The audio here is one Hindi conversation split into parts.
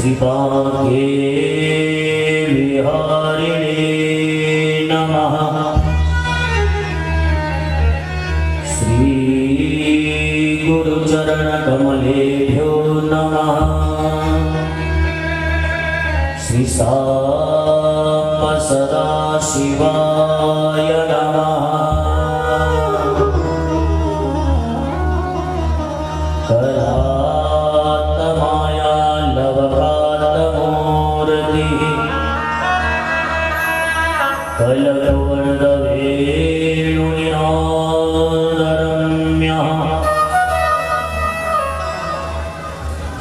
श्रीभाग्ये विहारिणे नमः। श्री गुरुचरणकमलेभ्यो नमः। श्री साम्ब सदाशिवाय नमः।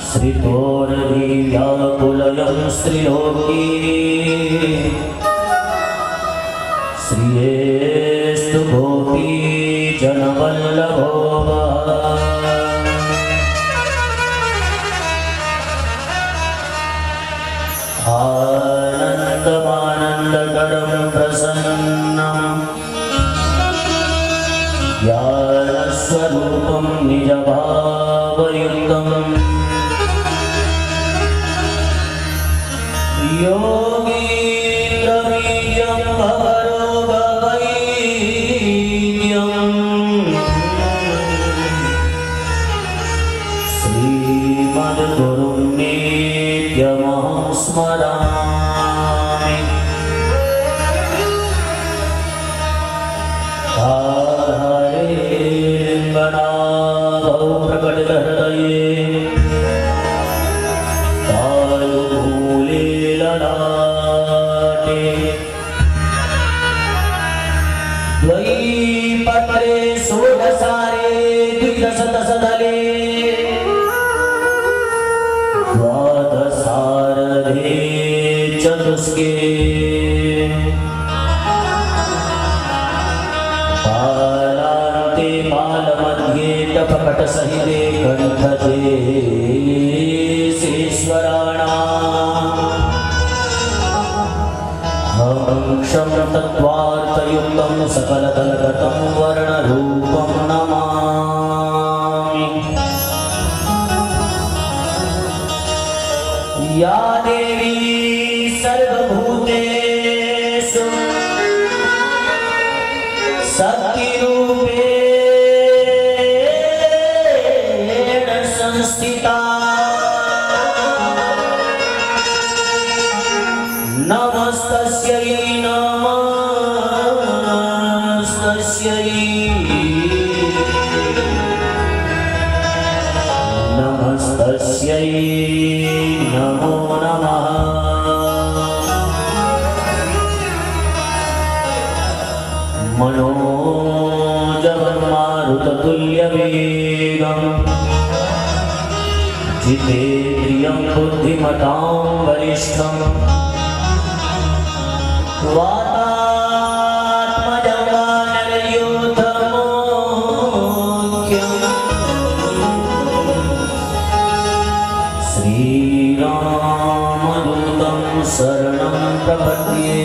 श्रीतोर्व्याकुलयं श्रीलोकी श्रियेस्तु गोपीजनवल्लभो आनन्दमानन्दकरं प्रसन्नं ज्ञानस्वरूपं निजभावयुक्तम् योगीन्द्रबीजं भवरोगवैद्यं श्रीमद्गुरुं नित्यमहं स्मरामि। हरेङ्गनाभौ प्रकटितहृदये द्वैपत्रे षोडशारे द्विदशदशदले द्वादशार्धे चतुष्के कालान्ते कालमध्ये टपकटसहिते कण्ठते क्षं तत्त्वार्थयुक्तं सकलतलगतं वर्णरूपं नमामि। या देवी सर्वभूतेषु शक्तिरूपेण संस्थिता नमस्तस्यै नमस्तस्यै नमो नमः। मनोजवन्मारुततुल्यवेगं जितेन्द्रियं बुद्धिमतां वरिष्ठम् श्रीरामदूतं शरणं प्रपद्ये।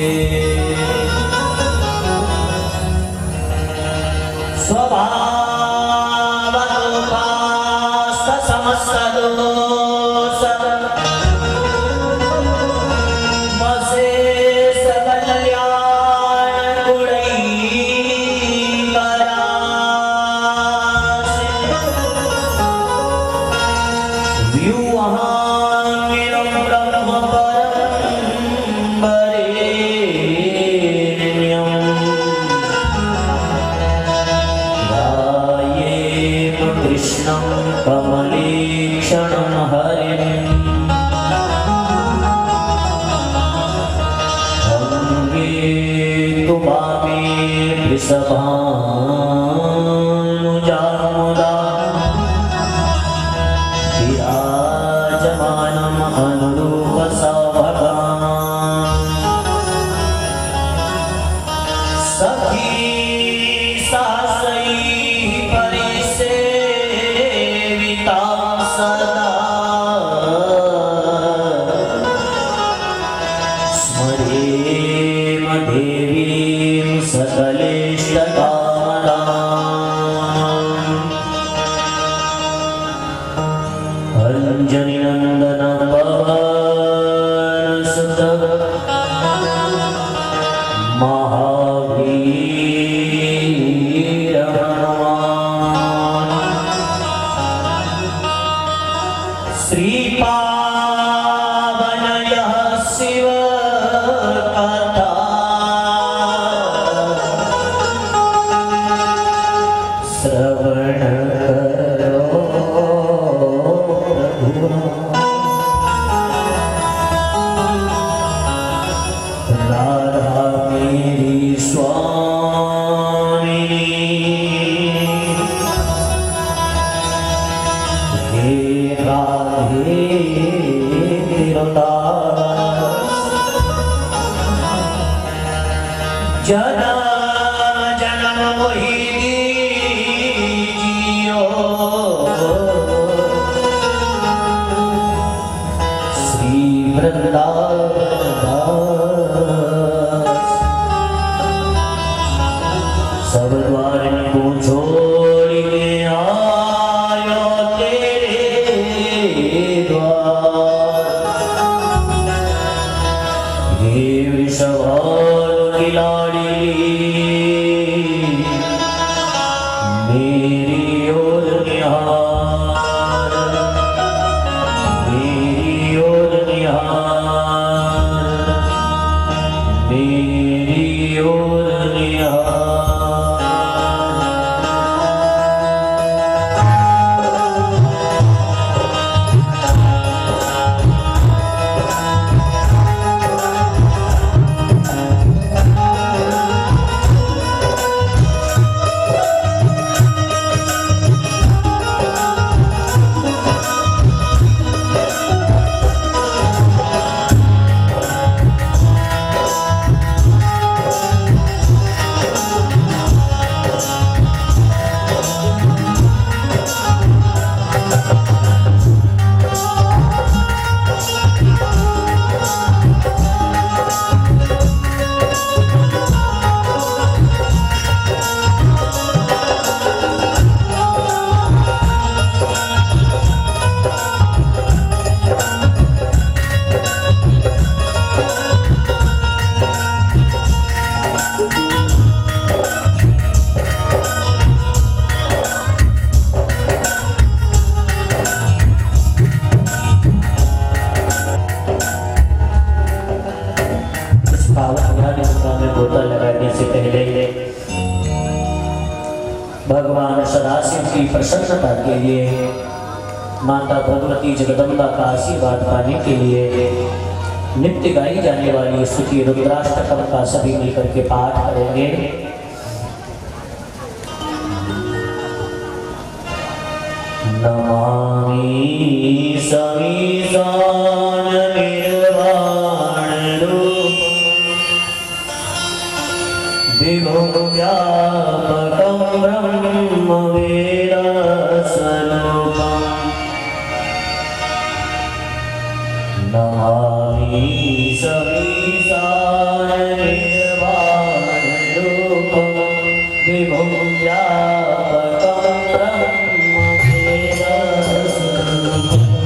कमलीक्षणं हरिं अङ्गे वामे वृषभानुजामुदा विराजमानम् अनुरूपसौभगाम् सखी सहस्रैः श्रवण करो प्रभु राधा मेरी स्वामिनी हे राधे दास जना जन्म वही जियो श्री वृंदावन दास सब द्वार को छोड़ के आयो तेरे द्वार हे वृषभानु की लाड़ी मेरी ओर निहार मेरी ओर निहार मेरी ओर निहार भगवान सदाशिव की प्रसन्नता के लिए माता भगवती जगदम्बा का आशीर्वाद पाने के लिए नित्य गाई जाने वाली स्तुति रुद्राष्टकम का सभी मिलकर के पाठ करेंगे। नमामि समीसान निर्वाण रूप विभुं व्यापकं ब्रह्म वेद स्वरूपम् नमामि समीसान निर्वाण रूपं विभुं व्यापकं ब्रह्म वेद स्वरूपम्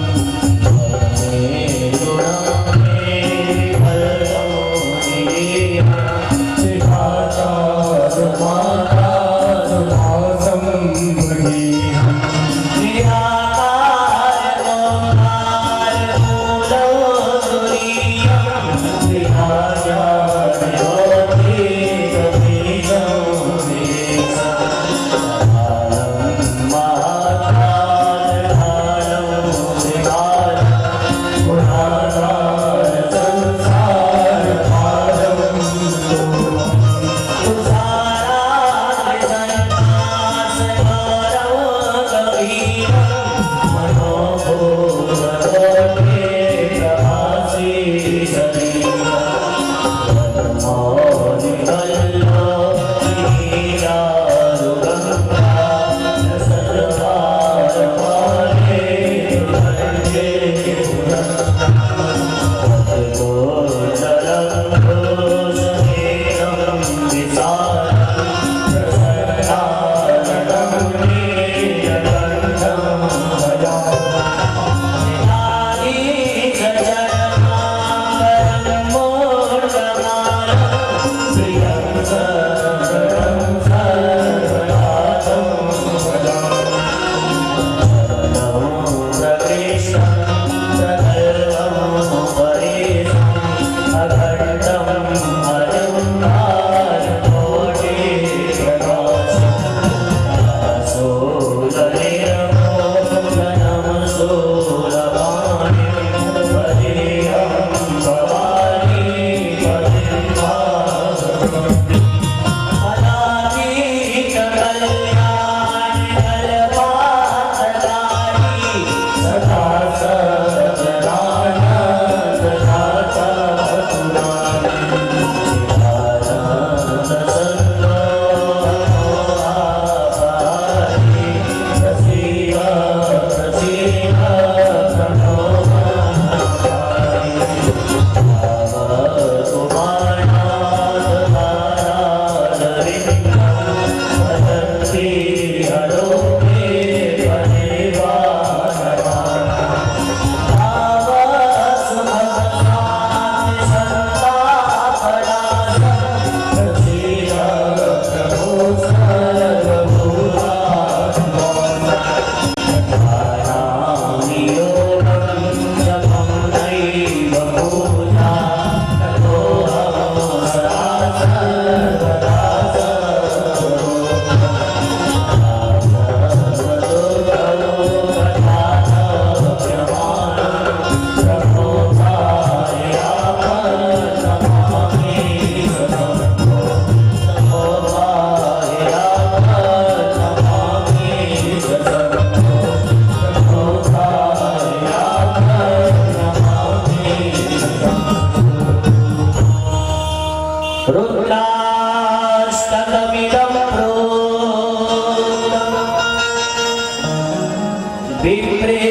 विप्रेण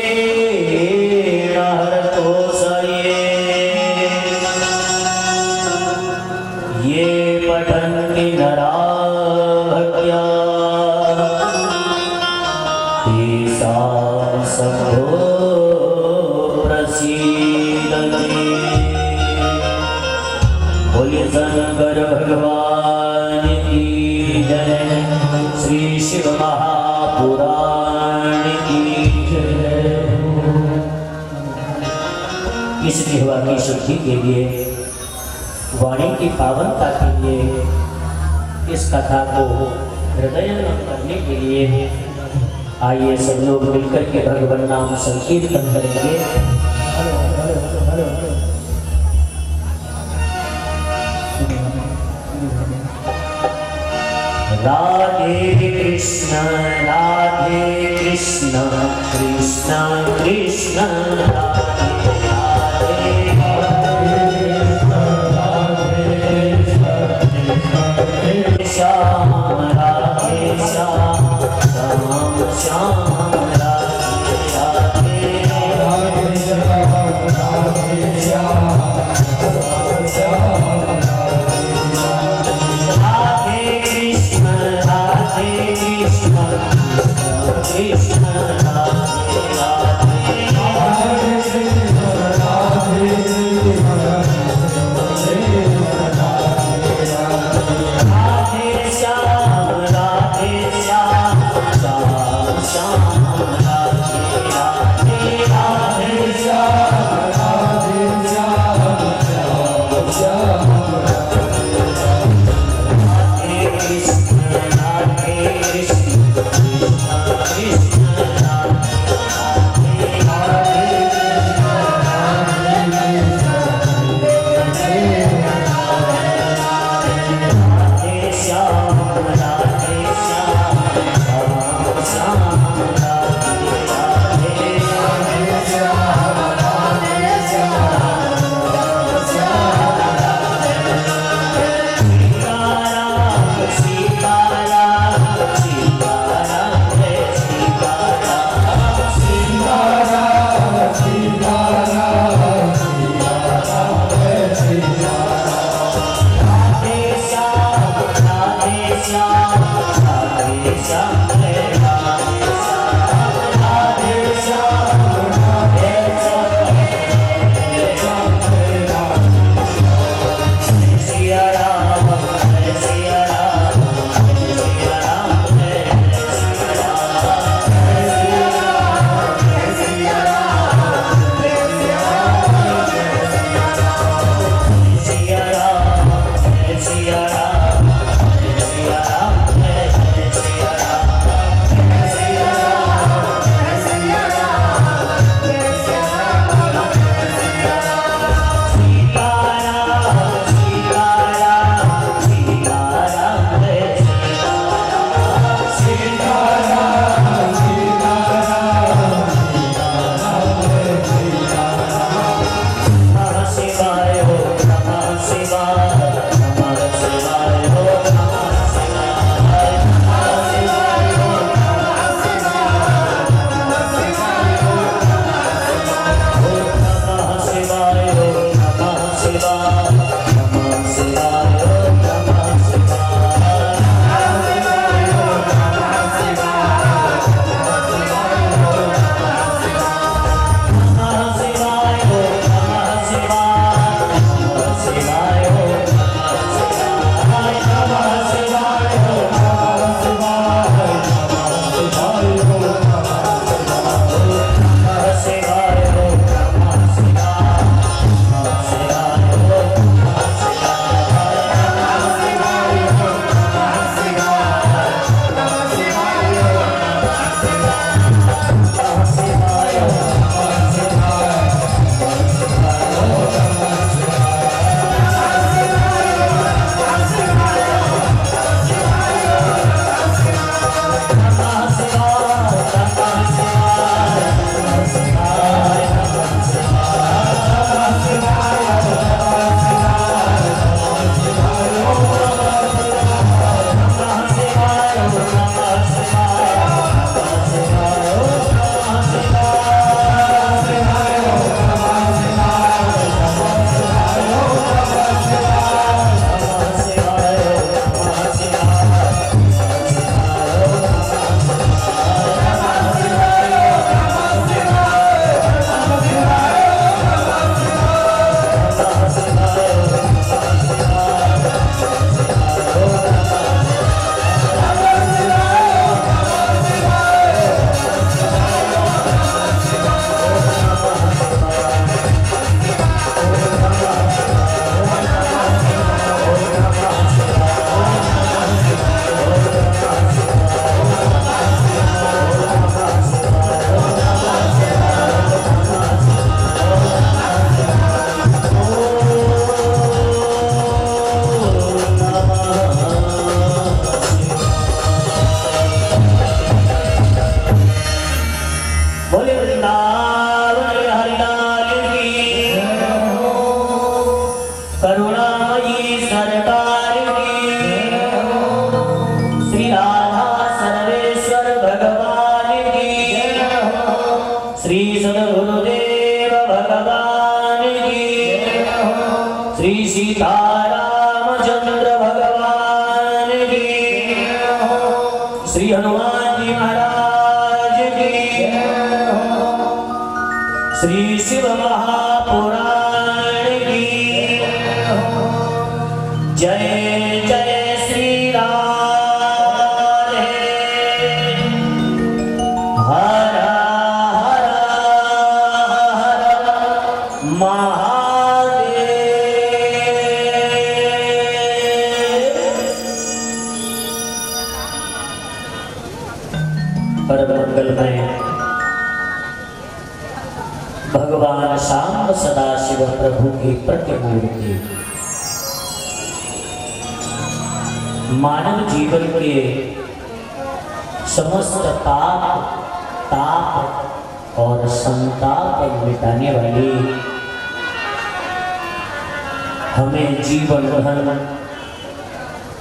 हरतो स ये पठन्ति नराः तेषां शम्भो प्रसीदति। बोलिए शंकर भगवान की जय, श्री शिव महापुराण की जय। इस जिह्वा की शुद्धि के लिए, वाणी की पावनता के लिए, इस कथा को हृदय में करने के लिए आइए सब लोग मिलकर के भगवान नाम संकीर्तन करेंगे। राधे कृष्ण राधे कृष्ण कृष्ण कृष्ण राधे राधे श्याम राधे श्याम श्याम श्याम राधे राधे कृष्ण राधे राधे श्याम राधे श्याम श्याम श्याम राधे राधे राधे श्याम राधे श्याम श्याम श्याम राधे कृष्ण कृष्ण कृष्ण श्री शिव महापुराण की जय जय श्री राधे हर हर हर महादेव। परम मंगलमय भगवान शाम सदाशिव प्रभु की प्रतिमूर्ति मानव जीवन के समस्त पाप ताप और संताप मिटाने वाली, हमें जीवन धन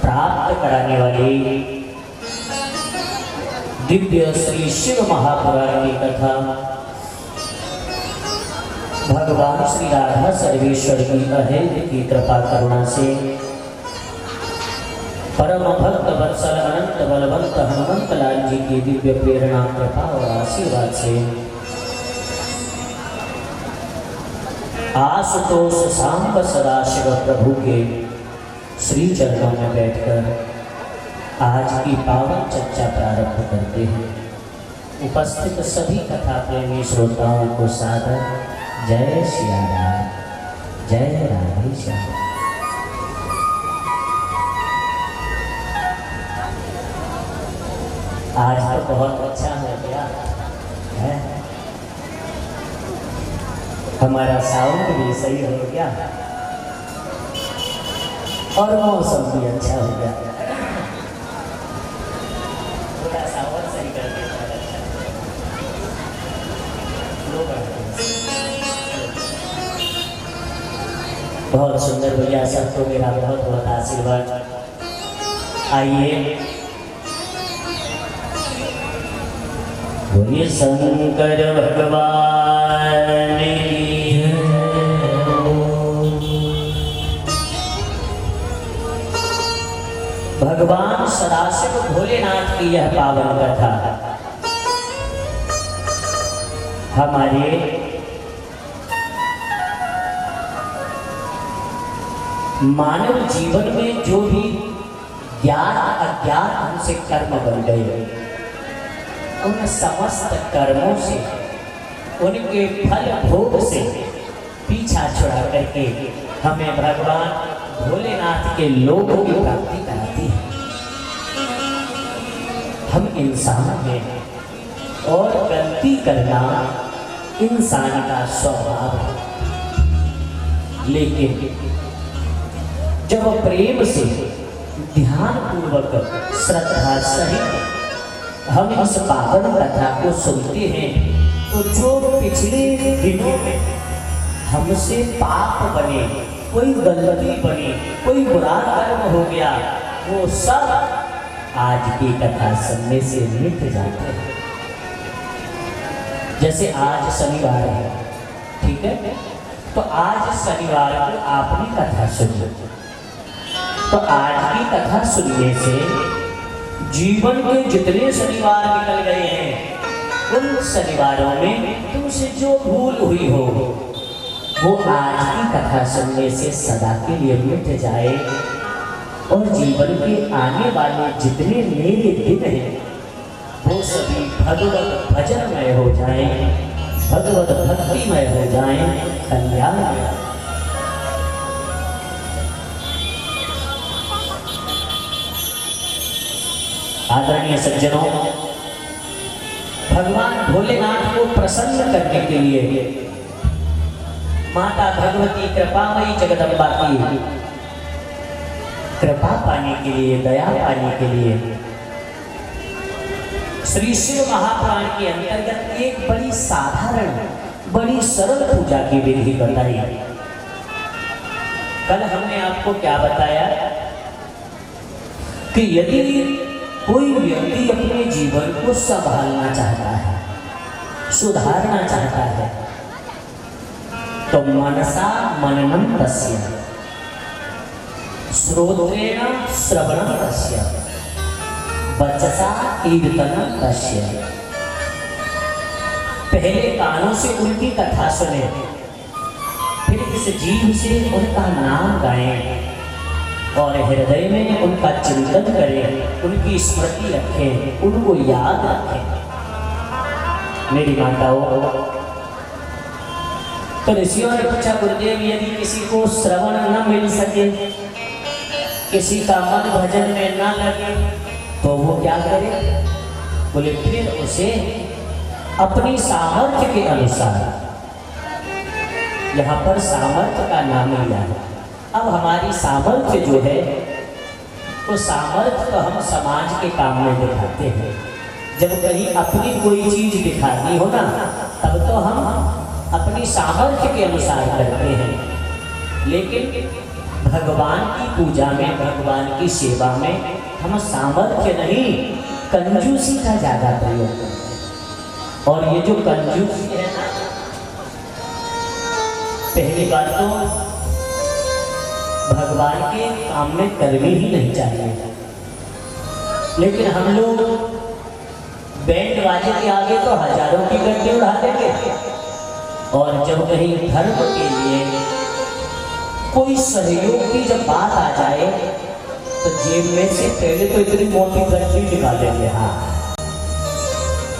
प्राप्त कराने वाली दिव्य श्री शिव महापुराण की कथा भगवान श्री राधा सर्वेश्वर की अहेतु की कृपा करुणा से परम भक्त वत्सल अनंत बलवंत हनुमंत लाल जी की दिव्य प्रेरणा कृपा और आशीर्वाद से आशुतोष सांब सदाशिव प्रभु के श्री चरणों में बैठकर आज की पावन चर्चा प्रारंभ करते हैं। उपस्थित सभी कथा प्रेमी श्रोताओं को सादर जय श्री राम, जय राधे श्याम। आज तो बहुत अच्छा हो गया है, हमारा साउंड भी सही हो गया और मौसम भी अच्छा हो गया। थोड़ा साउंड सही कर दिया। बहुत सुंदर भैया, सबको मेरा बहुत बहुत आशीर्वाद। आइए बोलिए शंकर भगवान की भगवान सदाशिव भोलेनाथ की यह पावन कथा हमारे मानव जीवन में जो भी ज्ञान अज्ञान हमसे कर्म बन गए, उन समस्त कर्मों से, उनके फल भोग से पीछा छुड़ा करके हमें भगवान भोलेनाथ के लोगों की प्राप्ति कराती है। हम इंसान हैं और गलती करना इंसान का स्वभाव है, लेकिन जब प्रेम से ध्यान पूर्वक श्रद्धा सहित हम इस पावन कथा को सुनते हैं, तो जो पिछले दिनों में हमसे पाप बने, कोई गलती बनी, कोई बुरा कर्म हो गया, वो सब आज की कथा सुनने से मिट जाते हैं। जैसे आज शनिवार है, ठीक है, तो आज शनिवार को आपने कथा सुनी, तो आज की कथा सुनने से जीवन के जितने शनिवार निकल गए हैं, उन शनिवारों में तुमसे जो भूल हुई हो, वो आज की कथा सुनने से सदा के लिए मिट जाए और जीवन के आने वाले जितने मेरे दिन हैं, वो सभी भगवत भजनमय हो जाएं, भगवत भक्तिमय हो जाएं, कल्याणमय। आदरणीय सज्जनों, भगवान भोलेनाथ को प्रसन्न करने के लिए माता भगवती कृपामयी जगदम्बा की कृपा पाने के लिए, दया पाने के लिए श्री शिव महापुराण के अंतर्गत एक बड़ी साधारण, बड़ी सरल पूजा की विधि बताई। कल हमने आपको क्या बताया कि यदि कोई व्यक्ति अपने जीवन को संभालना चाहता है, सुधारना चाहता है, तो मनसा मननम तस्य, श्रोत्रेण श्रवणम तस्य, वचसा कीर्तनम तस्य, पहले कानों से उनकी कथा सुने, फिर इस जीभ से उनका नाम गाएं और हृदय में उनका चिंतन करें, उनकी स्मृति रखें, उनको याद रखें। मेरी माताओं, तो ऋषियों ने पूछा, गुरुदेव यदि किसी को श्रवण न मिल सके, किसी का मन भजन में न लगे, तो वो क्या करे? बोले फिर उसे अपनी सामर्थ्य के अनुसार, यहाँ पर सामर्थ्य का नाम लिया है। अब हमारी सामर्थ्य जो है, वो सामर्थ्य तो हम समाज के काम में दिखाते हैं। जब कहीं अपनी कोई चीज दिखानी हो ना, तब तो हम अपनी सामर्थ्य के अनुसार करते हैं। लेकिन भगवान की पूजा में, भगवान की सेवा में हम सामर्थ्य नहीं, कंजूसी का ज्यादा प्रयोग करते हैं। और ये जो कंजूसी है ना, पहली बात तो भगवान के काम में करनी ही नहीं चाहिए। लेकिन हम लोग बैंड बाजे के आगे तो हजारों की गड्डी उड़ा देंगे, और जब कहीं धर्म के लिए कोई सहयोग की जब बात आ जाए, तो जेब में से पहले तो इतनी मोटी गड्डी निकालेंगे, हाँ,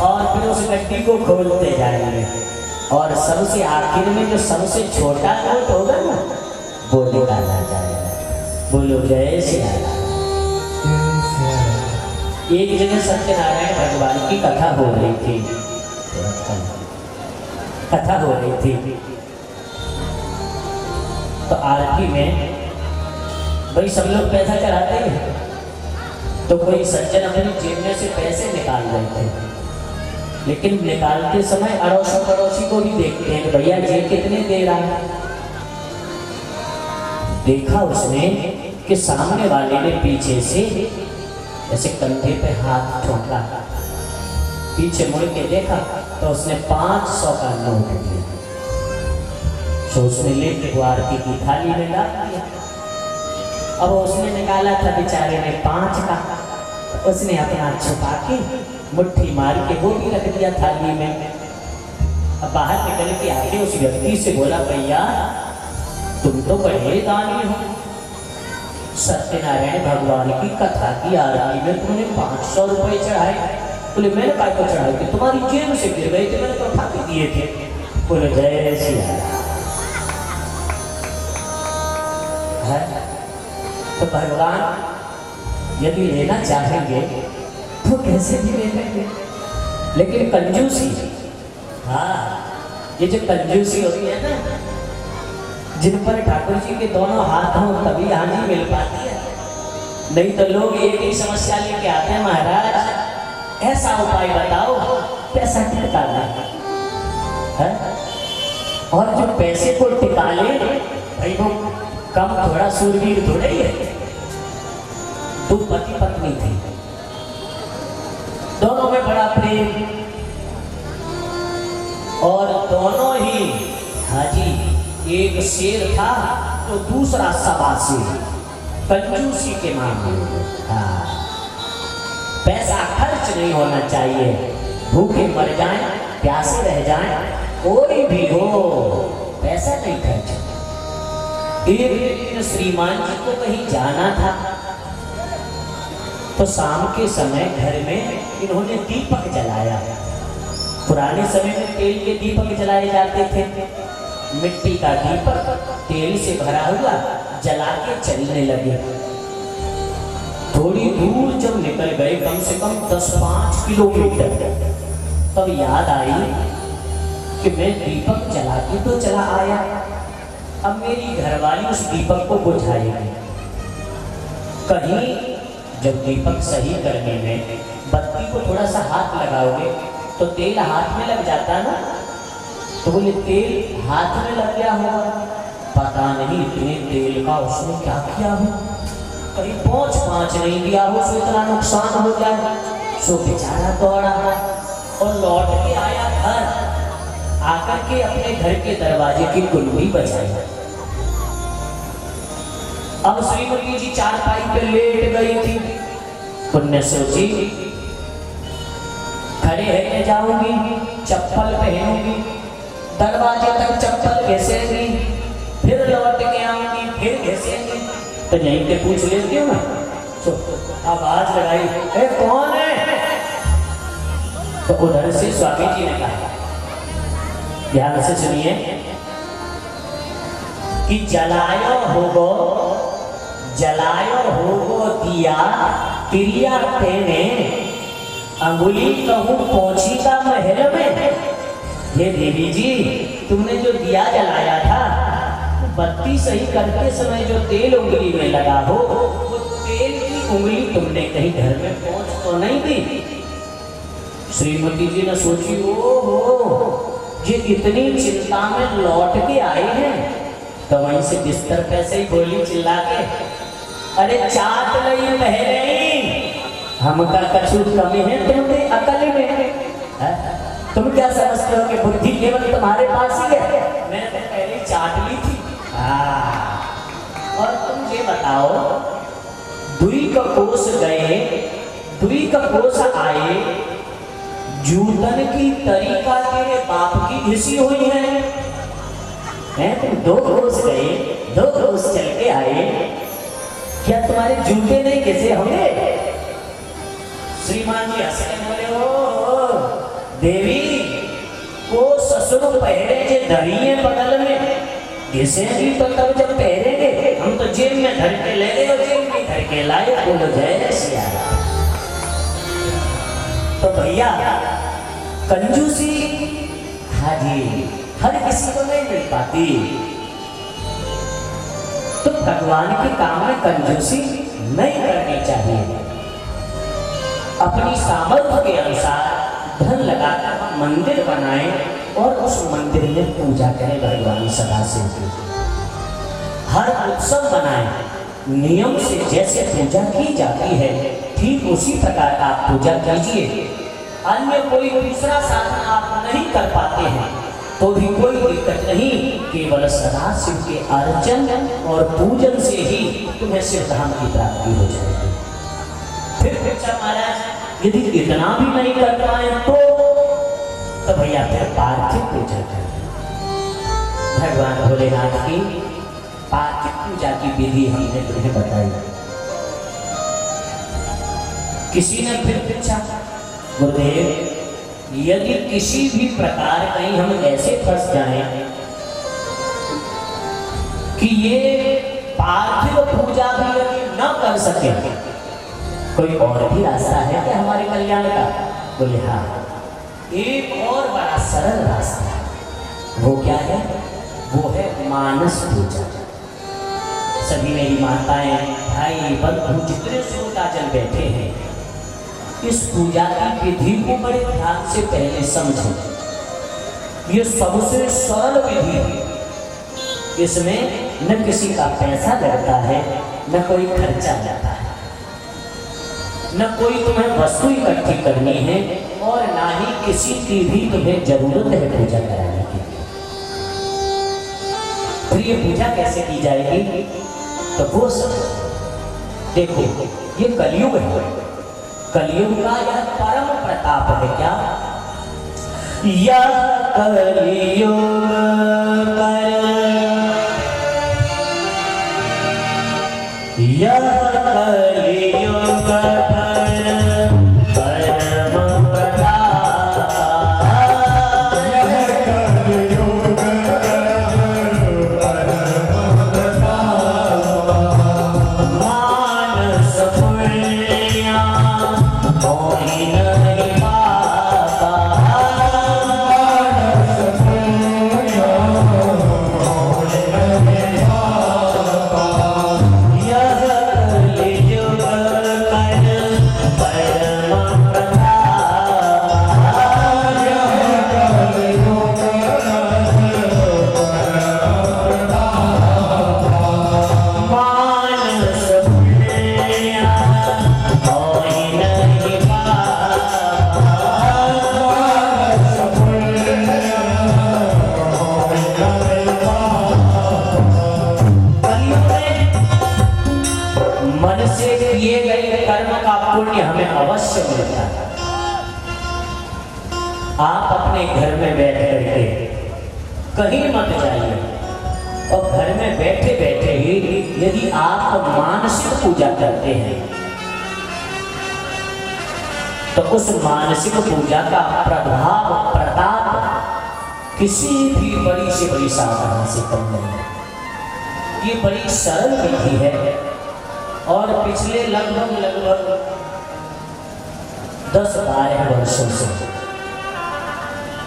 और फिर उस गड्डी को खोलते जाएंगे, और सबसे आखिर में जो सबसे छोटा नोट होगा ना, वो निकाला जाएगा। बोलो जय श्री राम। एक जगह सत्यनारायण भगवान की कथा हो रही थी, तो आरती में भाई सब लोग पैसा चढ़ाते हैं, तो कोई सज्जन अपनी जेब में से पैसे निकाल रहे थे। लेकिन निकालते समय अड़ोसी पड़ोसी को भी देखते हैं कि भैया ये कितने दे रहा है। देखा उसने कि सामने वाले ने पीछे से ऐसे कंधे पे हाथ ठोका, पीछे मुड़ के देखा तो उसने 500 का नोट दिया। तो उसने लेके आरती की थाली में डाल दिया। अब उसने निकाला था बेचारे ने 5 का, उसने अपना छुपा के मुट्ठी मार के वो भी रख दिया थाली में। अब बाहर निकल के आके उस व्यक्ति से बोला, भैया तुम तो बड़े दानी हो, सत्यनारायण भगवान की कथा की आरती में तुमने 500 रुपए चढ़ाए। बोले मैंने काय को चढ़ाए थे, तुम्हारी जेब से गिर गए थे, मैंने तो उठा के दिए थे। बोले जय श्री राम। तो भगवान यदि लेना चाहेंगे तो कैसे भी ले लेंगे, लेकिन कंजूसी, हाँ, ये जो कंजूसी होती है ना, जिन पर ठाकुर जी के दोनों हाथ हों तभी हानि मिल पाती है। नहीं तो लोग एक ही समस्या लेके आते हैं, महाराज ऐसा उपाय बताओ पैसा टिका है। और जो पैसे को टिका ले भाई, वो कम थोड़ा सूरवीर थोड़ा ही है। 2 पति पत्नी थी, दोनों में बड़ा प्रेम, और दोनों ही, हाँ जी, एक शेर था तो दूसरा सवासी, कंजूसी के मामले में। हाँ, पैसा खर्च नहीं होना चाहिए, भूखे मर जाएं, प्यासे रह जाएं, कोई भी हो, पैसा नहीं खर्च। एक दिन श्रीमान जी को कहीं जाना था, तो शाम के समय घर में इन्होंने दीपक जलाया। पुराने समय में तेल के दीपक जलाए जाते थे, मिट्टी का दीपक तेल से भरा हुआ जला के चलने लगे। थोड़ी दूर जब निकल गए, कम से कम 10-5 किलोमीटर, तब याद आई कि मैं दीपक जला के तो चला आया, अब मेरी घरवाली उस दीपक को बुझाएगी। कहीं जब दीपक सही करने में बत्ती को थोड़ा सा हाथ लगाओगे तो तेल हाथ में लग जाता ना, तो बोले तेल हाथ में लग गया होगा, पता नहीं इतने तेल का उसने क्या किया हो, कहीं पहुँच नहीं दिया हो, सो इतना नुकसान हो जाए। सो बेचारा दौड़ा और लौट के आया घर, आकर के अपने घर के दरवाजे की कुंडी बजाई। अब श्रीमती जी चारपाई पे लेट गई थी, पुण्य सोची खड़े रहने जाऊंगी, चप्पल पहनूंगी, दरवाजे तक चप्पल घिसेंगी, फिर लौट के आऊंगी, फिर घिसेंगी। तो यहीं पे पूछ लेती हूँ ना, तो आवाज लगाई, ए कौन है? तो उधर से स्वामी जी ने कहा, ध्यान से सुनिए, कि जलायो होगो दिया क्रिया तेने, अंगुली कहूँ पहुंची का महल में। ये देवी जी, तुमने जो दिया जलाया था, बत्ती सही करते समय जो तेल उंगली में लगा हो, वो तेल की उंगली तुमने कहीं घर में पहुंच तो नहीं दी? श्रीमती जी ने सोची, ओ हो, ये इतनी चिंता में लौट के आए हैं। तो वहीं से बिस्तर पे से ही बोली चिल्ला के, अरे चाट लई पहले ही, हमका कछु कमी है तुमने अकल में है? तुम क्या समझते हो कि बुद्धि केवल तुम्हारे पास ही है? मैंने तो पहले चाट ली थी। और तुम ये बताओ, दुई का कोस गए, दुई का कोस आए, जूतन की तरीका तेरे बाप की घिसी हुई है। तुम 2 कोस गए, 2 कोस चल के आए, क्या तुम्हारे जूते नहीं घिसे होंगे? श्रीमान जी हंस के बोले, ओ देवी, को ससुर पहरे जे धरिए बगल में, घिसेंगी तो तब जब पहरेंगे। हम तो जेब में धर के ले गए और जेब में धर के लाए। बोलो जय सिया राम। तो भैया कंजूसी, हाँ जी, हर किसी को नहीं मिल पाती। तो भगवान के काम में कंजूसी नहीं करनी चाहिए। अपनी सामर्थ्य के अनुसार धन लगाकर हम मंदिर बनाएं और उस मंदिर में पूजा करें भगवान सदाशिव की। हर उत्सव बनाएं, नियम से जैसे पूजा की जाती है ठीक उसी प्रकार आप पूजा कीजिए। अन्य कोई दूसरा साधन आप नहीं कर पाते हैं तो भी कोई दिक्कत नहीं, केवल सदाशिव के अर्चन और पूजन से ही तुम्हें सिद्धांत की प्राप्ति हो जाएगी। फिर अच्छा महाराज यदि इतना भी नहीं कर पाए तो भैया फिर पार्थिव पूजा करें। भगवान भोलेनाथ की पार्थिव पूजा की विधि हमने तुम्हें बताई। किसी ने फिर पूछा, गुरुदेव यदि किसी भी प्रकार कहीं हम ऐसे फंस जाएं कि ये पार्थिव पूजा भी यदि न कर सके, कोई और भी रास्ता है क्या हमारे कल्याण का? बोले हाँ, एक और बड़ा सरल रास्ता है। वो क्या है? वो है मानस पूजा। सभी मेरी माताएं, भाई, बंधु जितने श्रोताजन बैठे हैं, इस पूजा की विधि को बड़े ध्यान से पहले समझो। ये सबसे सरल विधि है। इसमें न किसी का पैसा लगता है, न कोई खर्चा जाता है, न कोई तुम्हें वस्तु इकट्ठी करनी है और ना ही किसी की भी तुम्हें जरूरत है पूजा कराने की। तो ये पूजा कैसे की जाएगी? तो वो सब देखो, ये कलयुग है। कलयुग का यह परम प्रताप है। क्या? यह कलयुग यह कलयुग Yoga आप अपने घर में बैठ करके कहीं मत जाइए, और घर में बैठे बैठे ही यदि आप मानसिक पूजा करते हैं तो उस मानसिक पूजा का प्रभाव प्रताप किसी भी बड़ी से बड़ी साधना से कम नहीं है। ये बड़ी सरल विधि है और पिछले लगभग 10-12 वर्षों से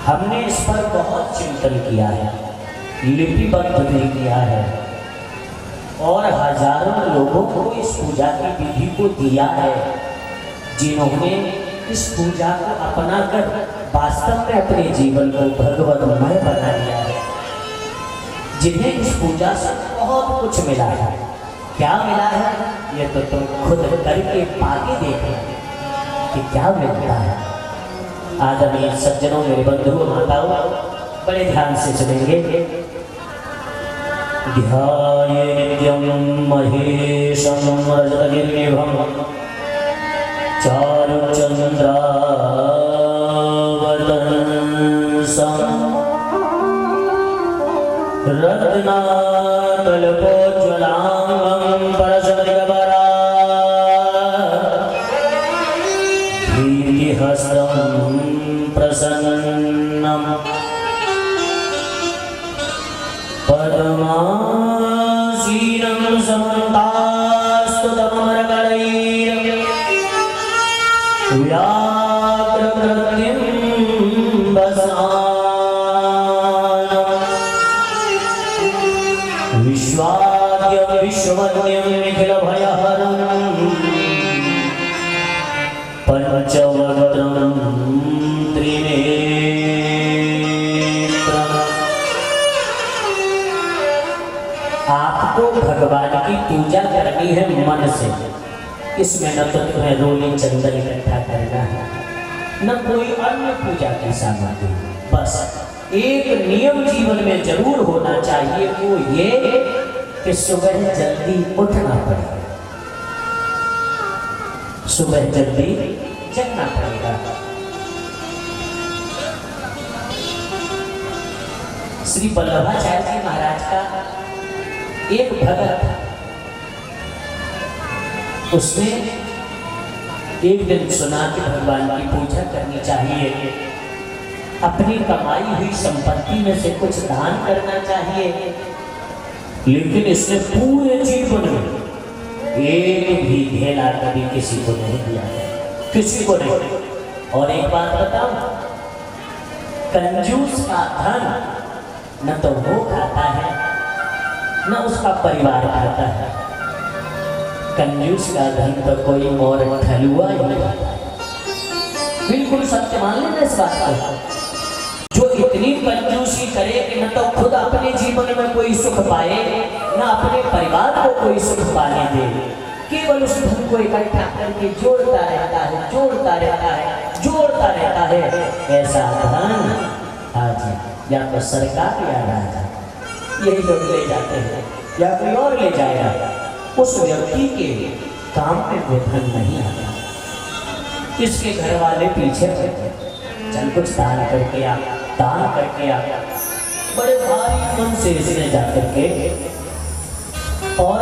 हमने इस पर बहुत चिंतन किया है, लिपिबद्ध भी किया है और हजारों लोगों को इस पूजा की विधि को दिया है, जिन्होंने इस पूजा को अपनाकर वास्तव में अपने जीवन को भगवतमय बना लिया है, जिन्हें इस पूजा से बहुत कुछ मिला है। क्या मिला है ये तो तुम खुद करके पाके देखना कि क्या मिलता है। आदरणीय सज्जनों, मेरे बंधुओं माताओं, बड़े ध्यान से सुनेंगे। ध्याये नित्यं महेशं रजतगिरिनिभं चारुचन्द्रावतंसं रत्नाकल्पोज्ज्वलांगं परशुमृगवरा धीर्यहस्तं प्रसन्नं पद्मासीनं समन्तास्तुतमरकलैः व्याघ्रकृतिं वसानं विश्वाद्यं विश्ववन्यं निखिलभयहरं पंचवक्त्रं त्रिनेत्रम्। आपको भगवान की पूजा करनी है मन से। इसमें न तो तुम्हें रोली चंदन इकट्ठा करना है, न कोई अन्य पूजा की सामग्री। बस एक नियम जीवन में जरूर होना चाहिए, वो ये कि सुबह जल्दी उठना पड़ेगा, सुबह जल्दी जगना पड़ेगा। श्री वल्लभाचार्य जी महाराज का एक भगत था, उसने एक दिन सुना कि भगवान की पूजा करनी चाहिए, अपनी कमाई हुई संपत्ति में से कुछ दान करना चाहिए, लेकिन इसने पूरे जीवन में एक भी धेला कभी किसी को नहीं दिया, किसी को नहीं। और एक बात बताऊं, कंजूस का धन न तो वो खाता है न उसका परिवार खाता है। कंजूस का धन तो कोई और ठलुआ ही नहीं खाता। बिल्कुल सत्य मान लेना इस बात को। जो इतनी कंजूसी करे कि न तो खुद अपने जीवन में कोई सुख पाए न अपने परिवार को कोई सुख पाने दे, केवल उस धन को इकट्ठा करके जोड़ता रहता है, जोड़ता रहता है, जोड़ता रहता है। ऐसा धन आज या तो सरकार या राजा यही लोग ले जाते हैं या कोई और ले जाएगा। उस व्यक्ति के काम में वो धन नहीं आता। इसके घर वाले पीछे चल कुछ दान करके आ, दान करके आ। बड़े भारी मन से इसने जाकर के और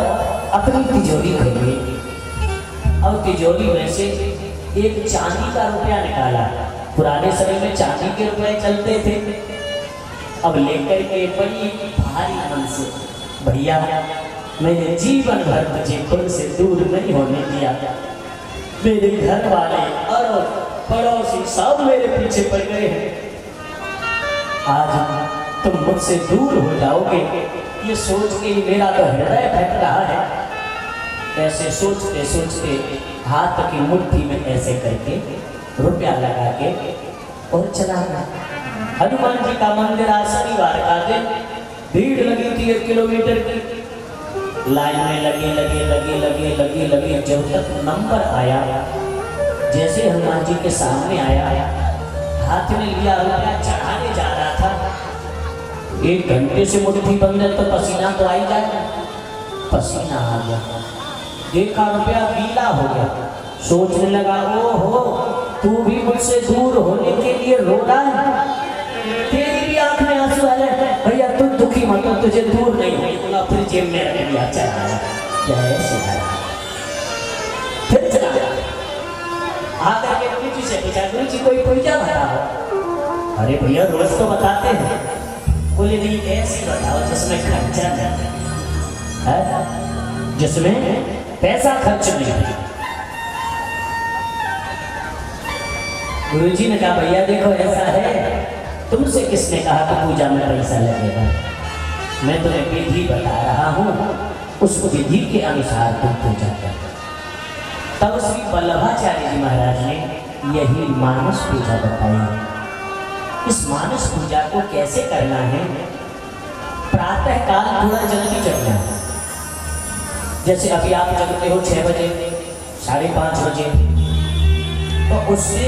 अपनी तिजोरी खोली। अब तिजोरी में से एक चांदी का रुपया निकाला। पुराने समय में चांदी के रुपए चलते थे। अब लेकर के बड़ी भारी मन से, भैया मैंने जीवन भर तुझे खुद से दूर नहीं होने दिया, मेरे घर वाले और पड़ोसी सब मेरे पीछे पड़ गए हैं, आज तुम मुझसे दूर हो जाओगे ये सोच के मेरा तो हृदय फट रहा है। ऐसे सोचते सोचते हाथ की मुट्ठी में ऐसे करके रुपया लगा के और चला गया। हनुमान जी का मंदिर आज शनिवार का दिन, भीड़ लगी थी 1 किलोमीटर की, लाइन में लगे जब तक नंबर आया, जैसे हनुमान जी के सामने आया, हाथ में लिया रुपया चढ़ाने जा रहा था। 1 घंटे से मुट्ठी बंद है तो पसीना तो आ ही जाएगा। पसीना आ गया, देखा रुपया गीला हो गया, सोचने लगा ओ हो तू भी मुझसे दूर होने के लिए रो रहा है, तेरी भी आंख में आंसू आ रहे हैं। भैया तू दुखी मत हो, तुझे दूर नहीं होगा, फिर जेब में रख लिया, चला जय श्री राम। फिर चला आकर के गुरु जी से पूछा, गुरु जी कोई पूजा बताओ। अरे भैया रोज तो बताते हैं। बोले नहीं, ऐसी बताओ जिसमें खर्चा नहीं है, जिसमें पैसा खर्च नहीं। गुरु जी ने कहा भैया देखो ऐसा है, तुमसे किसने कहा कि पूजा में पैसा लगेगा? मैं तुम्हें विधि बता रहा हूँ, उस विधि के अनुसार तुम पूजा कर। तब श्री वल्लभाचार्य जी महाराज ने यही मानस पूजा बताई। इस मानस पूजा को कैसे करना है? प्रातः काल थोड़ा जल्दी जगना है। जैसे अभी आप जगते हो 6 बजे, 5:30 बजे, तो उससे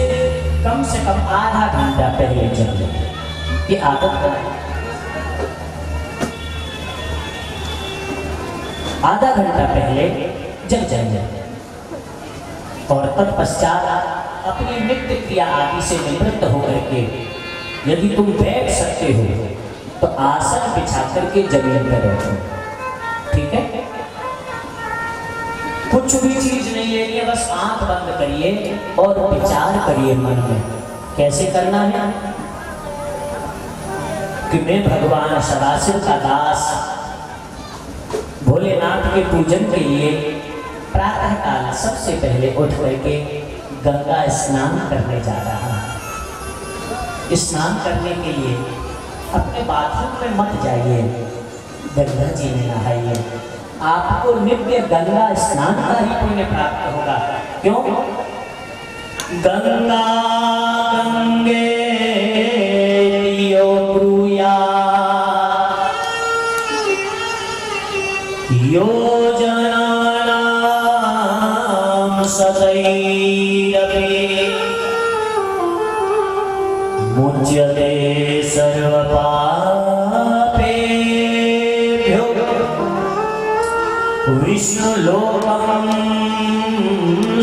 कम से कम आधा घंटा पहले जग जाए। ये आदत बनाए। आधा घंटा पहले जग जाए और तत्पश्चात अपनी नित्य क्रिया आदि से निवृत्त होकर के यदि तुम बैठ सकते हो तो आसन बिछा करके जमीन पर बैठो। ठीक है? कुछ भी चीज नहीं लेनी है, बस आंख बंद करिए और विचार करिए मन में। कैसे करना है कि मैं भगवान सदाशिव का दास भोलेनाथ के पूजन के लिए प्रातः काल सबसे पहले उठ करके गंगा स्नान करने जा रहा हूं। स्नान करने के लिए अपने बाथरूम में मत जाइए, गंगा जी में नहाइए। आपको नित्य गंगा स्नान का ही पुण्य प्राप्त होगा। क्यों? गंगा गंगे यो ब्रूया योजनानां सतैरपि मुच्यते सर्वपापेभ्यो विष्णुलोकं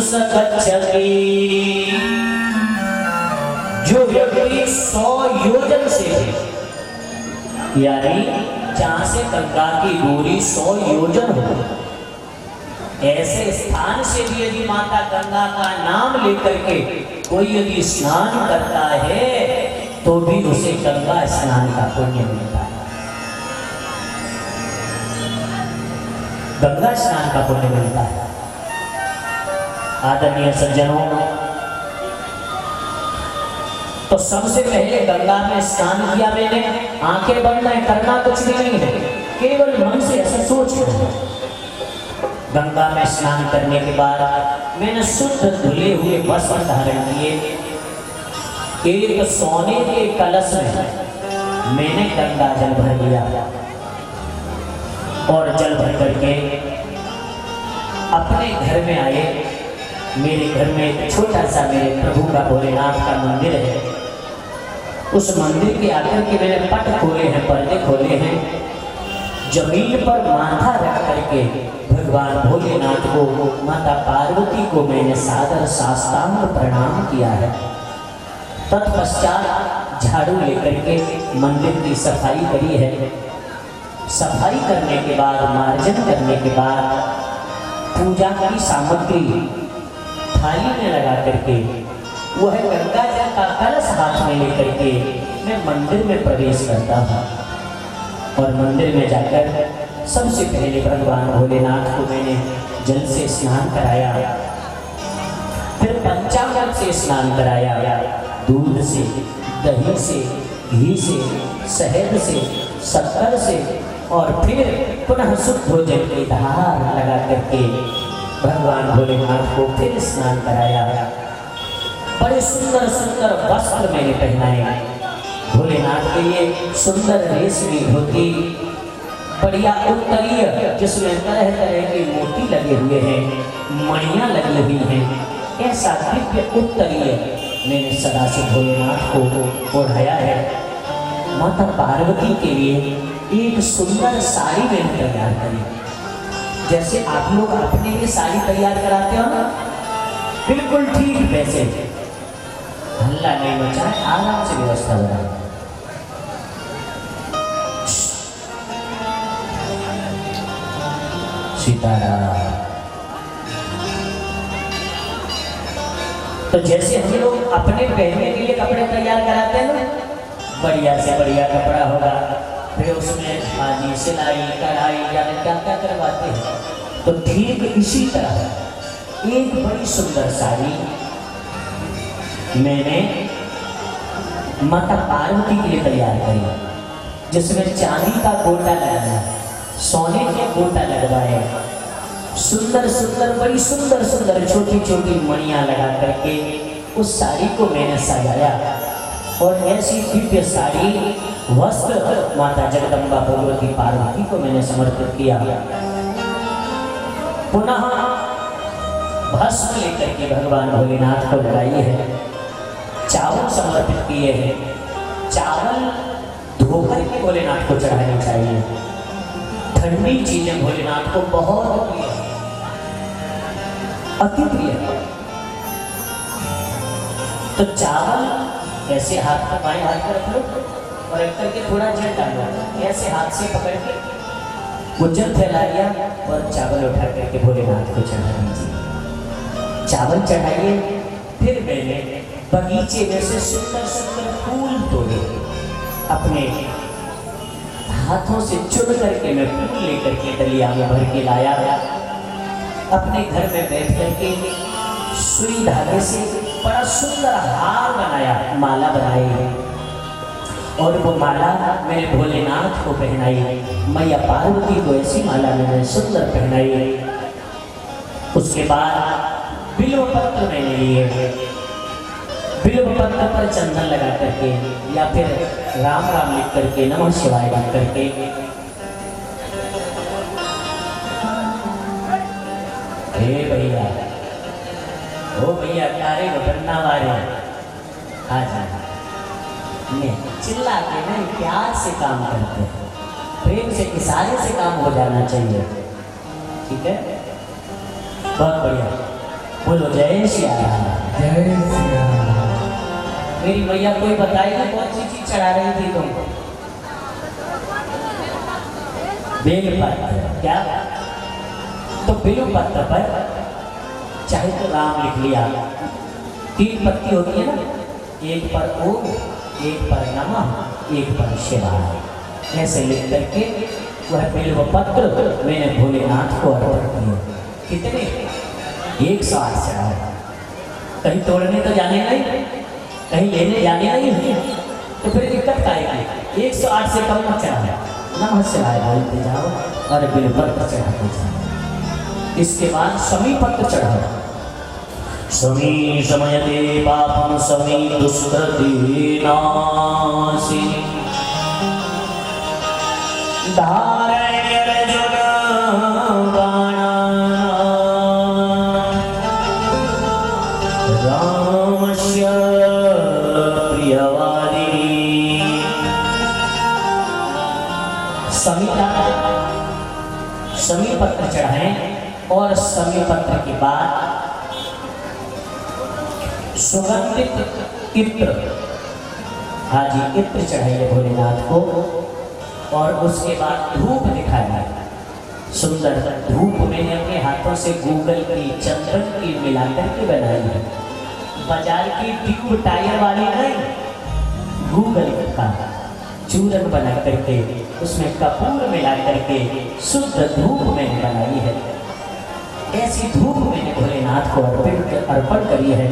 स गच्छति। जो व्यक्ति 100 योजन से, यानी जहां से गंगा की दूरी 100 योजन हो, ऐसे स्थान से भी यदि माता गंगा का नाम लेकर के कोई यदि स्नान करता है तो भी उसे गंगा स्नान का पुण्य मिलता है। गंगा स्नान का पुण्य मिलता है। आदरणीय सज्जनों, तो सबसे पहले गंगा में स्नान किया मैंने, आंखें बंद है, करना कुछ भी नहीं है, केवल मन से ऐसा सोच रहे। गंगा में स्नान करने के बाद मैंने शुद्ध धुले हुए वस्त्र धारण किए। एक सोने के कलश में मैंने गंगा जल भर लिया और जल भर करके अपने घर में आए। मेरे घर में एक छोटा सा मेरे प्रभु का भोलेनाथ का मंदिर है। उस मंदिर के आकर के मैंने पट खोले हैं, पर्दे खोले हैं। जमीन पर माथा रख करके भगवान भोलेनाथ को, माता पार्वती को मैंने सादर साष्टांग प्रणाम किया है। तत्पश्चात झाड़ू लेकर के मंदिर की सफाई करी है। सफाई करने के बाद, मार्जन करने के बाद पूजा की सामग्री थाली में लगा करके वह गंगा जल का कलश हाथ में लेकर के मैं मंदिर में प्रवेश करता हूँ। और मंदिर में जाकर सबसे पहले भगवान भोलेनाथ को मैंने जल से स्नान कराया, फिर पंचामृत से स्नान कराया, दूध से, दही से, घी से, शहद से, शक्कर से, और फिर पुनः शुद्ध भोजन की धार लगा करके भगवान भोलेनाथ को फिर स्नान कराया। बड़े सुंदर सुंदर वस्त्र मैंने पहनाए भोलेनाथ के लिए। सुंदर रेशमी धोती, बढ़िया उत्तरीय जिसमें तरह तरह के मोती लगे हुए हैं, मणियां लगी हुई हैं, ऐसा दिव्य उत्तरीय मैंने सदाशिव भोलेनाथ को ओढ़ाया है। माता पार्वती के लिए एक सुंदर साड़ी मैंने तैयार करी। जैसे आप लोग अपने लिए साड़ी तैयार कराते हो ना, बिल्कुल ठीक वैसे हल्ला नहीं मचा, आराम से व्यवस्था बना। सीताराम। तो जैसे हम लोग अपने पहनने के लिए कपड़े तैयार कराते हैं ना, बढ़िया से बढ़िया कपड़ा होगा, फिर उसमें हाजी सिलाई कढ़ाई जाने क्या क्या करवाते हैं, तो ठीक इसी तरह एक बड़ी सुंदर साड़ी मैंने माता पार्वती के लिए तैयार करी, जिसमें चांदी का गोटा लगाया, सोने के गोटा लगवाए, सुंदर सुंदर बड़ी सुंदर सुंदर छोटी छोटी मणियां लगा करके उस साड़ी को मैंने सजाया। और ऐसी दिव्य साड़ी वस्त्र माता जगदम्बा भगवती पार्वती को मैंने समर्पित किया। पुनः भस्म लेकर के भगवान भोलेनाथ को लगाई है, चावल समर्पित किए हैं। चावल धोकर के भोलेनाथ को चढ़ानी चाहिए। ठंडी चीजें भोलेनाथ को बहुत प्रिय है, अति प्रिय है। तो चावल ऐसे हाथ में बाएं हाथ में रख लो और एक करके थोड़ा जल डालो, ऐसे हाथ से पकड़ के वो जल फैला दिया और चावल उठा करके भोलेनाथ को चढ़ा दीजिए। चावल चढ़ाइए। फिर मैंने बगीचे में से सुंदर सुंदर फूल तोड़े, अपने हाथों से चुन करके मैं फूल लेकर के डलिया में भर के लाया। अपने घर में बैठ करके सुई धागे से बड़ा सुंदर हार बनाया, माला बनाई है, और वो माला मैंने भोलेनाथ को पहनाई। मैया पार्वती को ऐसी माला मैंने सुंदर पहनाई। उसके बाद बिल्व पत्र मैंने लिए, बिल्व पत्र पर चंदन लगा करके या फिर राम राम लिख करके नमः शिवाय लिख करके हे भैया, ओ भैया प्यारे घटना वाले आ जाए, चिल्ला के नहीं प्यार से काम करते हैं, प्रेम से इशारे से काम हो जाना चाहिए। ठीक है, बहुत बढ़िया। बोलो जय श्री राम। जय श्री राम। मेरी मैया कोई बताएगी कौन सी चीज चढ़ा रही थी तुमको? बेल पत्र। क्या? तो बेल पत्र पर चाहे तो राम लिख लिया, 3 पत्ती होती है ना, एक पर ओम, एक पर नमः, एक पर शिवाय, ऐसे लिख करके वह बिल्व पत्र मैंने भोलेनाथ को अर्पण किए। कितने? 108 चढ़ाए। कहीं तोड़ने तो जाने नहीं, कहीं लेने जाने नहीं, तो फिर दिक्कत क्या आएगी? 108 से कम मत चढ़ाए, नमः शिवाय बोलते जाओ और बिल्व पत्र चढ़ाते जाओ। इसके बाद शमी पत्र चढ़ाओ। शमी शमयते पापम शमी दुष्कृति नाशिनी धारण्य अर्जुन बाणा रामस्य प्रियवादिनी। शमी पत्र चढ़ाएं और शमी पत्र के बाद सुगंधित इत्र, हाजी इत्र चढ़ाइए भोलेनाथ को, और उसके बाद धूप दिखाया। सुंदर धूप मैंने अपने हाथों से गूगल की चंदन की मिलाकर के बनाई है, बाजार की ट्यूब टायर वाली नहीं, गूगल का चूरन बना करके उसमें कपूर मिला करके शुद्ध धूप मैंने बनाई है। ऐसी धूप मैंने भोलेनाथ को अर्पण करी है।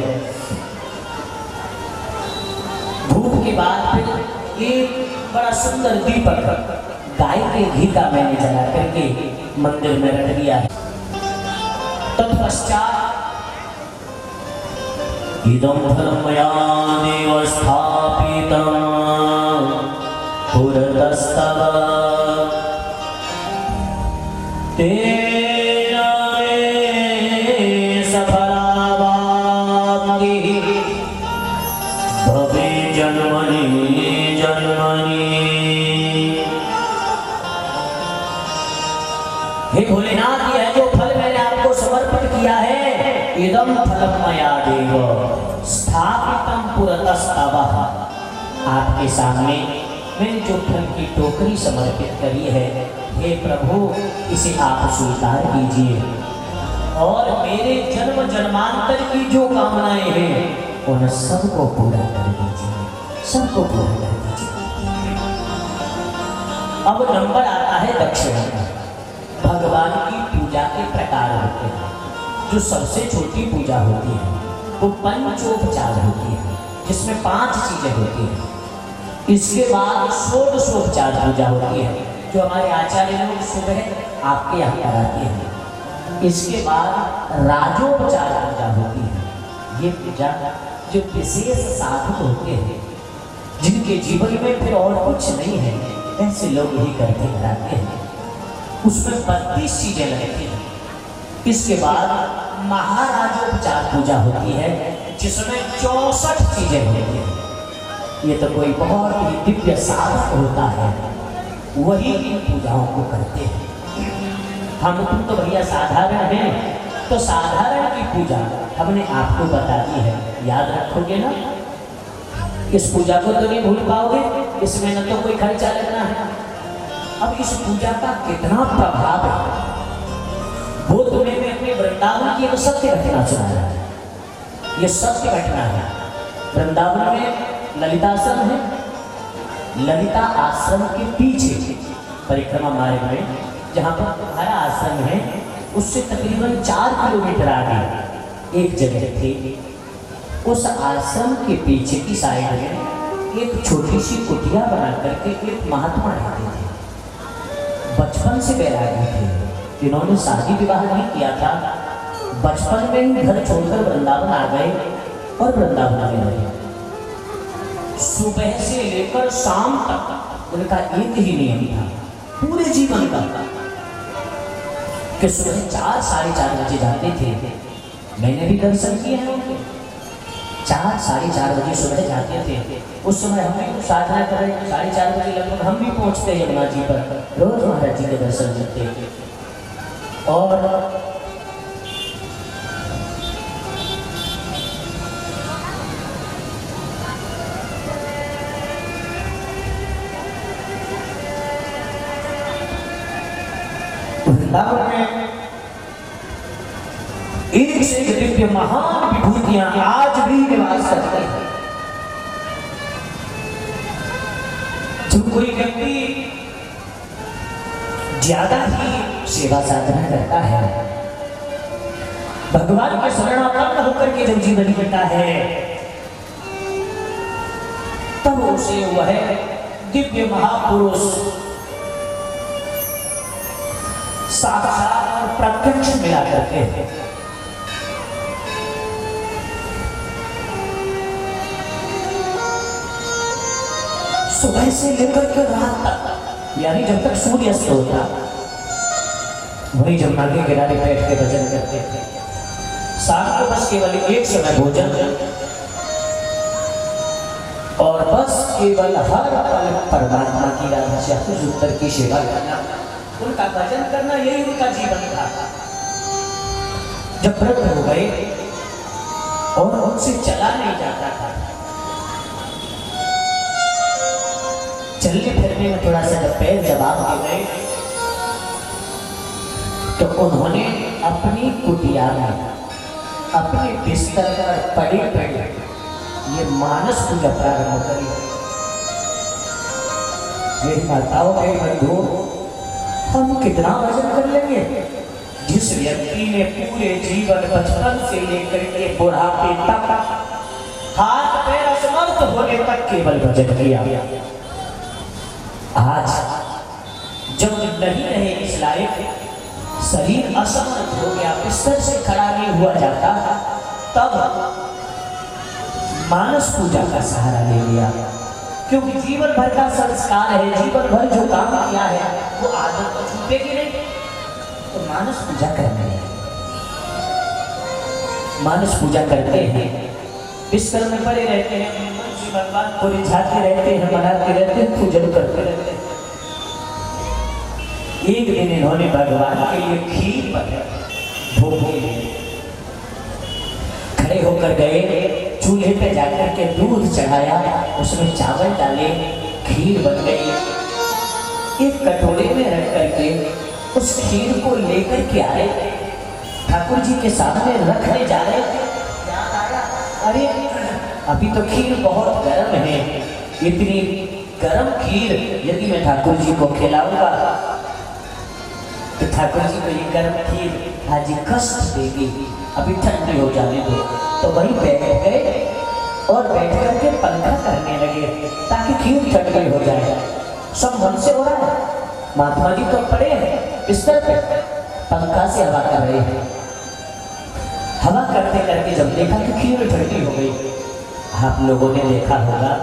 धूप के बाद फिर एक बड़ा सुंदर दीपक गाय के घी का मैंने जला करके मंदिर में रख दिया है। तत्पश्चात इदं धर्मया देव स्थापितं पुरतस्तव तेन मे सफला वाप्तिः भवे जन्मनि जन्मनि। हे भोलेनाथ, यह जो फल मैंने आपको समर्पित किया है इदम फलम मया देव स्थापितम पुरतस्तवः। आपके सामने मैंने जो फल की टोकरी समर्पित करी है, हे प्रभु इसे आप स्वीकार कीजिए और मेरे जन्म जन्मांतर की जो कामनाएं हैं उन सबको पूरा कर दीजिए, सबको पूरा कर दीजिए। अब नंबर आता है दक्षिणा का। भगवान की पूजा के प्रकार होते हैं। जो सबसे छोटी पूजा होती है वो पंचोपचार होती है, जिसमें 5 चीजें होती हैं। इसके बाद षोडशोपचार पूजा होती है, जो हमारे आचार्य लोग सुबह आपके यहाँ कराते हैं। इसके बाद राजोपचार पूजा होती है। ये पूजा जो विशेष साधक होते हैं, जिनके जीवन में फिर और कुछ नहीं है, ऐसे लोग ही करते कराते हैं। उसमें 32 चीजें लगती हैं। इसके बाद महाराजोपचार पूजा होती है, जिसमें 64 चीजें होती हैं। ये तो कोई बहुत ही दिव्य साधक होता है, वही इन पूजाओं को करते हैं। हम तुम तो भैया साधारण हैं, तो साधारण की पूजा हमने आपको बता दी है, याद रखोगे ना? इस पूजा को तो नहीं भूल पाओगे, इसमें न तो कोई खर्चा लगना है। अब इस पूजा का कितना प्रभाव है वो तुम्हें मैं अपने वृंदावन की एक सत्य घटना सुनाया है। ये सत्य घटना है। वृंदावन में ललिताश्रम है। ललिता आश्रम के पीछे परिक्रमा मार्ग में जहाँ पर तुम्हारा आश्रम है, उससे तकरीबन 4 किलोमीटर आगे एक जगह थी। उस आश्रम के पीछे की साइड में एक छोटी सी कुटिया बना करके एक महात्मा रहते थे। बचपन से बैरागी थे, इन्होंने शादी विवाह नहीं किया था। बचपन में ही घर छोड़कर वृंदावन आ गए और वृंदावन में रहे। सुबह से लेकर शाम तक उनका एक ही नियम था पूरे जीवन का, कि सुबह 4 साढ़े 4 बजे जाते थे। मैंने भी दर्शन किए हैं उनके। 4 साढ़े 4 बजे सुबह जाते थे। उस समय हम भी साधना कर रहे थे। 4:30 बजे लगभग हम भी पहुंचते यमुना जी पर, रोज महाराज जी के दर्शन करते थे। और वृंदावन में एक से एक दिव्य महान विभूतियां आज भी निवास करती हैं। जब कोई व्यक्ति ज्यादा ही सेवा साधना करता है, भगवान के शरणापन्न होकर के जब जीवन जीता है, तब उसे वह दिव्य महापुरुष साक्षात और प्रत्यक्ष मिला करते हैं। सुबह से लेकर के रात तक, यानी जब तक सूर्य अस्त होता, वही जमुना के किनारे बैठ के भजन करते थे। शाम को बस केवल एक समय भोजन और बस केवल हर पल परमात्मा की राधा उत्तर की सेवा करना, उनका भजन करना, यही उनका जीवन था। जब वृद्ध हो गए और उनसे चला नहीं जाता था, चलने फिरने में थोड़ा सा जब पैर दबाव हो गए, तो उन्होंने अपनी कुटिया में अपने बिस्तर पर पड़े पड़े ये मानस पूजा प्रारंभ करी। मेरी माताओं के बंधु, हम कितना भजन कर लेंगे? जिस व्यक्ति ने पूरे जीवन बचपन से लेकर के बुढ़ापे तक हाथ पैर असमर्थ होने तक केवल भजन किया, आज जब नहीं रहे इस लायक, शरीर असमर्थ हो गया, बिस्तर से खड़ा नहीं हुआ जाता, तब मानस पूजा का सहारा ले लिया। क्योंकि जीवन भर का संस्कार है, जीवन भर जो काम किया है वो आदत तो छूटेगी नहीं, तो मानस पूजा करना है। मानस पूजा करते हैं, बिस्तर में पड़े रहते हैं, भगवान को रिझाते रहते हैं, मनाते रहते हैं, पूजन करते रहते हैं। एक दिन इन्होंने भगवान के लिए खीर बनाई, भोग के लिए खड़े होकर गए, चूल्हे पे जाकर के दूध चढ़ाया, उसमें चावल डाले, खीर बन गई। एक कटोरे में रख करके उस खीर को लेकर के आए, ठाकुर जी के सामने रखने जा रहे। याद आया, अरे अभी तो खीर बहुत गर्म है, इतनी गर्म खीर यदि मैं ठाकुर जी को खिलाऊंगा तो ठाकुर जी को ये गर्म खीर आज कष्ट देगी, अभी ठंडी हो जाने दो। तो वहीं बैठ गए और बैठ करके पंखा करने लगे ताकि खीर ठंडी हो जाए। सब मन से हो रहा है, महात्मा जी तो पड़े हैं बिस्तर पे, पंखा से हवा कर रहे हैं। हवा करते करके जब देखा कि खीर ठंडी हो गई। आप लोगों ने देखा होगा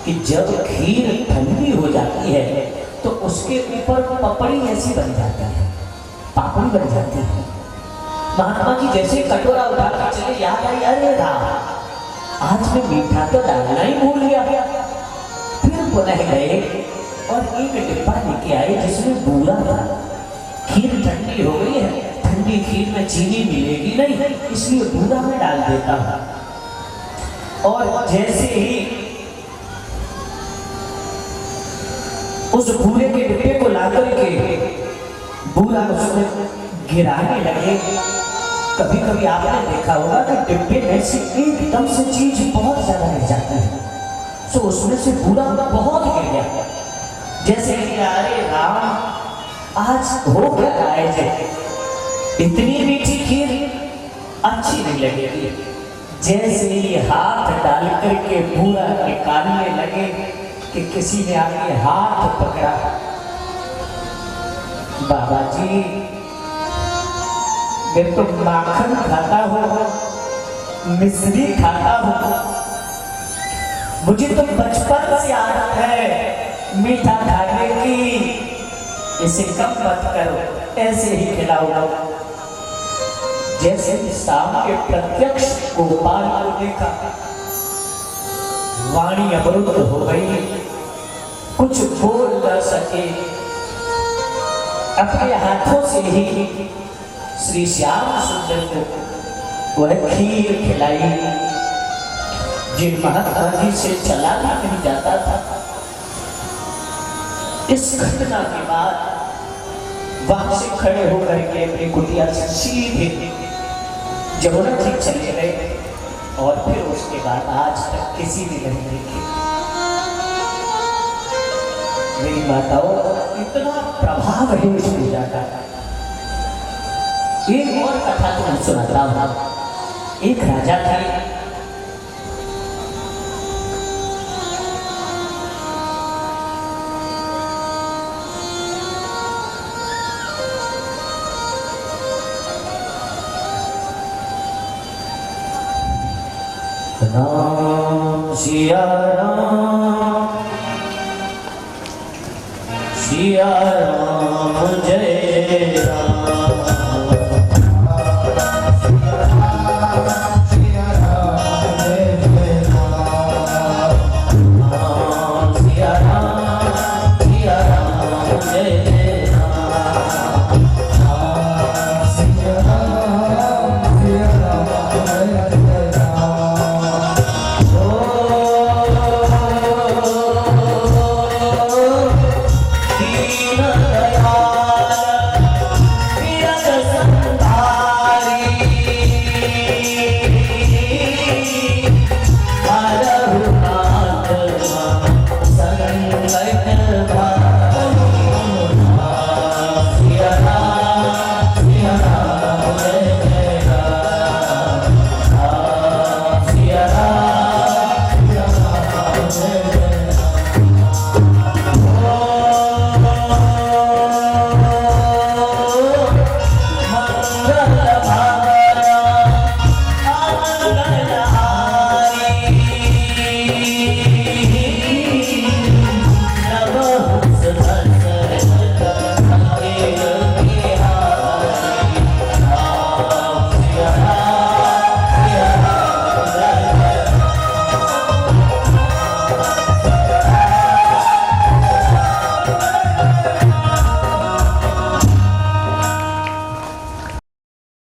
कि जब खीर ठंडी हो जाती है तो उसके ऊपर पपड़ी ऐसी बन जाती है, पापड़ी बन जाती है। महात्मा जी जैसे कटोरा उठा कर चले, याद आई, अरे राम, आज मैं मीठा तो डालना ही भूल गया। फिर पुनः गए और एक डिब्बा लेके आए जिसमें बूरा था। खीर ठंडी हो गई है, ठंडी खीर में चीनी मिलेगी नहीं, इसलिए बूरा में डाल देता हूं। और जैसे ही उस बूरे के डिब्बे को लाकर के बूरा उसमें गिराने लगे। कभी कभी आपने देखा होगा कि डिब्बे में से एकदम से चीज बहुत ज्यादा रह जाती है, तो उसमें से बूरा बहुत गिर गया। जैसे कि अरे राम, आज हो क्या रहा है, इतनी मीठी खीर अच्छी नहीं लगेगी। जैसे ही हाथ डाल करके बूरा निकालने लगे कि किसी ने आगे हाथ पकड़ा। बाबा जी, मैं तो माखन खाता हूँ, मिश्री खाता हूँ, मुझे तो बचपन से आदत है मीठा खाने की, इसे कम मत करो, ऐसे ही खिलाओ। जैसे ही सामने प्रत्यक्ष गोपाल को देखा, वाणी अवरुद्ध हो गई, कुछ बोल न सके। अपने हाथों से ही श्री श्याम सुंदर को वह खीर खिलाई जिन महात्मा जी से चला नहीं जाता था। इस घटना के बाद वहां से खड़े होकर के अपनी कुटिया से सीधे जमुना जी चले गए और फिर उसके बाद आज तक किसी ने नहीं देखी। मेरी माताओं, इतना प्रभाव है इस पूजा का। एक और कथा तो मैं सुनाता हूं। एक राजा थे, राम सिया राम सिया राम